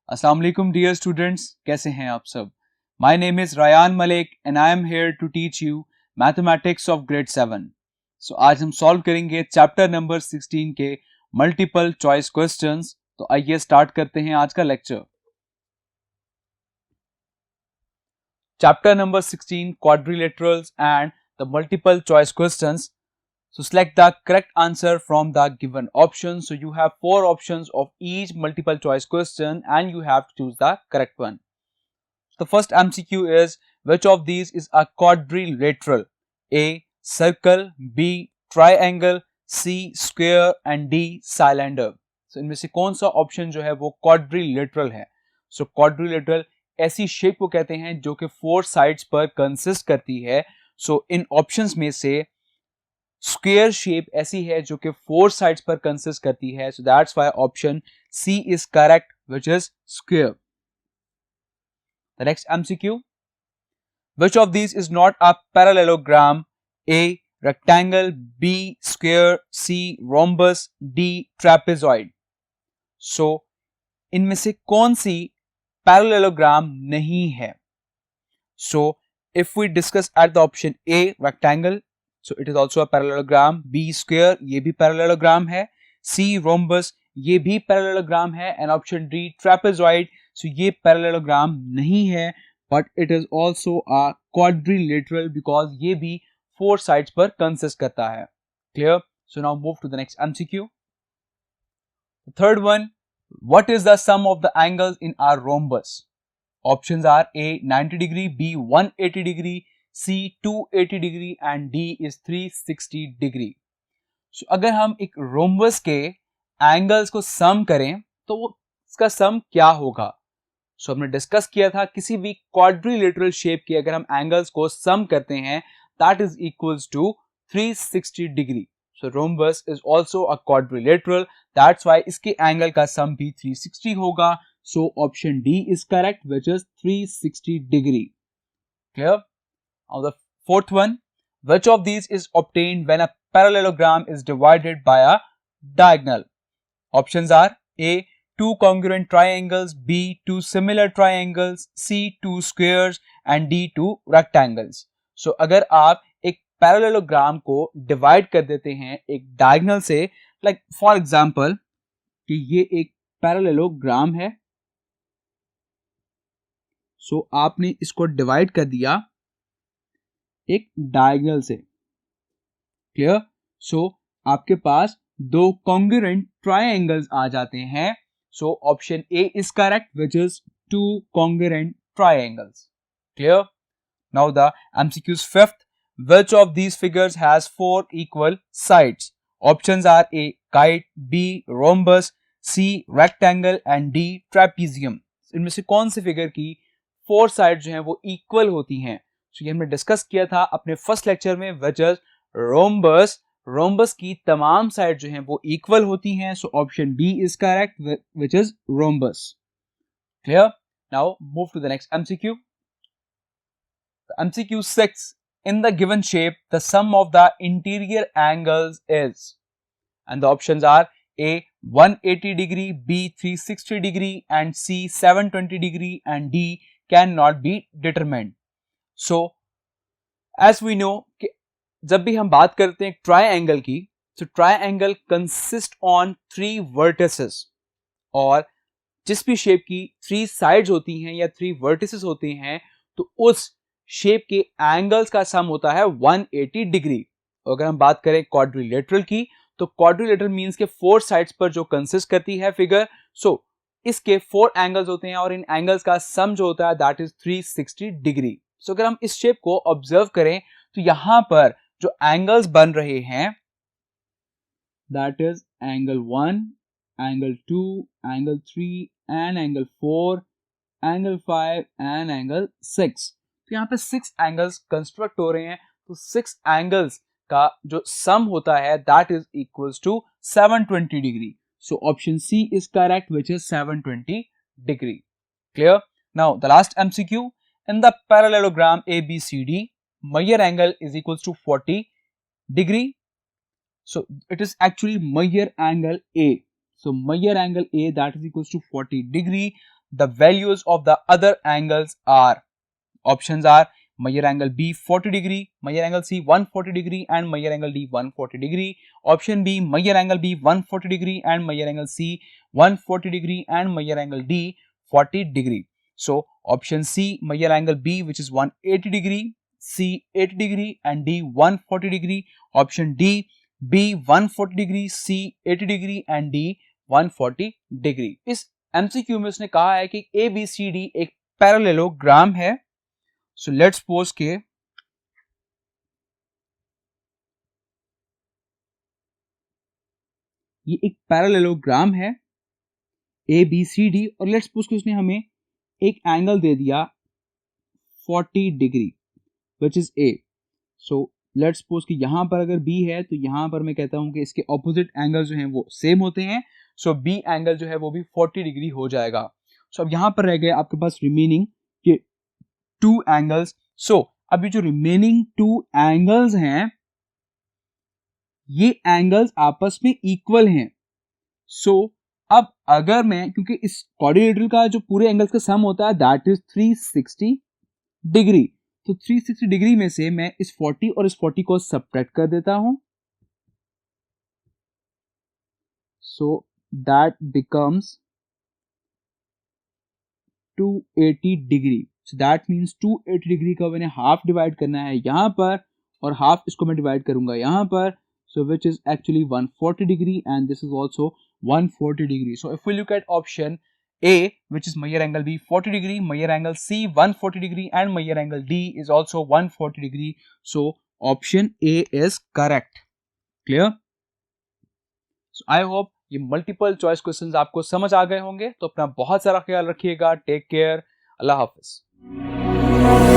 अस्सलाम वालेकुम dear students, कैसे हैं आप सब। My name is Rayan Malik and I am here to teach you mathematics of grade 7। So आज हम सॉल्व करेंगे चैप्टर नंबर 16 के मल्टीपल चॉइस क्वेश्चंस। तो आइए स्टार्ट करते हैं आज का lecture. Chapter number 16 quadrilaterals and the multiple choice questions. So select the correct answer from the given option. So you have 4 options of each multiple choice question and you have to choose the correct one. The first MCQ is, which of these is a quadrilateral? A. Circle, B. Triangle, C. Square and D. Cylinder. So इनमें से कौन सा option जो है वो quadrilateral है? So quadrilateral ऐसी shape को कहते हैं जो कि 4 साइड्स पर कंसिस्ट करती है. So इन ऑप्शंस में से स्क्वायर शेप ऐसी है जो कि 4 साइड्स पर कंसिस्ट करती है. So that's why option C is correct, which is square. The next MCQ, which of these is not a parallelogram? A rectangle, B square, C rhombus, D trapezoid. So इनमें से कौन सी parallelogram नहीं है? So if we discuss at the option A rectangle, so it is also a parallelogram. B square ये भी parallelogram है. C rhombus ये भी parallelogram है. and option D trapezoid, so ये parallelogram नहीं है but it is also a quadrilateral because ये भी 4 sides पर consist करता है. Clear? So now move to the next MCQ. The third one, what is the sum of the angles in our rhombus? Options are A 90 degree, B 180 degree, C 280 degree and D is 360 degree. So, अगर हम एक rhombus के angles को सम करें तो वो इसका सम क्या होगा? सो हमने डिस्कस किया था किसी भी क्वाड्रिलेटरल शेप के अगर हम एंगल्स को सम करते हैं that is equals to 360 degree. So rhombus is also a quadrilateral, that's why इसके एंगल का सम भी 360 होगा. So option D is correct, which is 360 degree. Clear? Now the fourth one, which of these is obtained when a parallelogram is divided by a diagonal? Options are A 2 congruent triangles, B 2 similar triangles, C 2 squares and D 2 rectangles. So अगर आप एक parallelogram को divide कर देते हैं एक diagonal से, like for example कि ये एक parallelogram है, so आपने इसको divide कर दिया एक डायगोनल से. क्लियर? सो आपके पास दो कॉन्ग्रुएंट ट्रायंगल्स आ जाते हैं. So option A is correct, which is 2 congruent triangles. Clear? Now the MCQ's fifth, which of these figures has 4 equal sides? Options are A kite, B rhombus, C rectangle and D trapezium. इनमें से कौन से figure की 4 side जो हैं वो equal होती हैं? तो ये हमने डिस्कस किया था अपने फर्स्ट लेक्चर में, व्हिच इज रोम्बस. रोम्बस की तमाम साइड जो हैं वो इक्वल होती हैं. So option B is correct, which is rhombus. Clear? Now move to the next MCQ. MCQ 6, in the given shape the sum of the interior angles is, and the options are A 180 degree, B 360 degree and C 720 degree and D cannot be determined. So as we know कि जब भी हम बात करते हैं triangle की, तो triangle consist on 3 vertices, और जिस भी शेप की 3 साइड्स होती हैं या 3 वर्टिसेस होते हैं तो उस शेप के एंगल्स का सम होता है 180 डिग्री. अगर हम बात करें क्वाड्रिलेटरल की, तो क्वाड्रिलेटरल मींस के 4 साइड्स पर जो कंसिस्ट करती है फिगर. सो इसके 4 एंगल्स होते हैं और इन एंगल्स का सम जो होता है दैट इज 360 डिग्री. सो अगर हम इस शेप को ऑब्जर्व करें तो यहां पर जो एंगल्स बन रहे हैं that is angle 1, angle 2, angle 3 and angle 4, angle 5 and angle 6. तो यहाँ पे 6 एंगल्स कंस्ट्रक्ट हो रहे हैं. तो 6 एंगल्स का जो सम होता है that is equals to 720 degree. So option C is correct, which is 720 degree. Clear? Now the last MCQ. In the parallelogram ABCD, Meyer angle is equals to 40 degree. So it is actually Meyer angle A. So Meyer angle A that is equals to 40 degree. the values of the other angles are. Options are Meyer angle B 40 degree, Meyer angle C 140 degree and Meyer angle D 140 degree. Option B Meyer angle B 140 degree and Meyer angle C 140 degree and Meyer angle D 40 degree. So option C Meyer angle B, which is 180 degree, C 80 degree and D 140 degree. Option D B 140 degree, C 80 degree and D 140 degree. इस MCQ में उसने कहा है कि ABCD एक parallelogram है. So let's suppose के ये एक पैरेललोग्राम है ABCD और लेट्स सपोज कि उसने हमें एक एंगल दे दिया 40 degree which is A. So let's suppose कि यहां पर अगर B है तो यहां पर मैं कहता हूं कि इसके ऑपोजिट एंगल जो हैं वो सेम होते हैं. सो B एंगल जो है वो भी 40 डिग्री हो जाएगा. सो अब यहां पर रह गए आपके पास रिमेनिंग के 2 एंगल्स. सो अभी जो रिमेनिंग 2 एंगल्स हैं ये एंगल्स आपस में इक्वल हैं. सो अब अगर मैं, क्योंकि इस क्वाड्रिलेटरल का जो पूरे एंगल्स का सम होता है दैट इज 360 डिग्री, तो 360 डिग्री में से मैं इस 40 और इस 40 को सब्ट्रैक्ट कर देता हूं. So that becomes 280 degree. So that means 280 degree का मैंने हाफ डिवाइड करना है यहां पर और हाफ इसको मैं डिवाइड करूंगा यहां पर. So which is actually 140 degree and this is also 140 degree. So if we look at option A, which is Meyer angle B 40 degree, Meyer angle C 140 degree and Meyer angle D is also 140 degree. So option A is correct. Clear? So I hope ये multiple choice questions आपको समझ आ गए होंगे. तो अपना बहुत सारा ख्याल रखिएगा. Take care. अल्लाह हाफिज.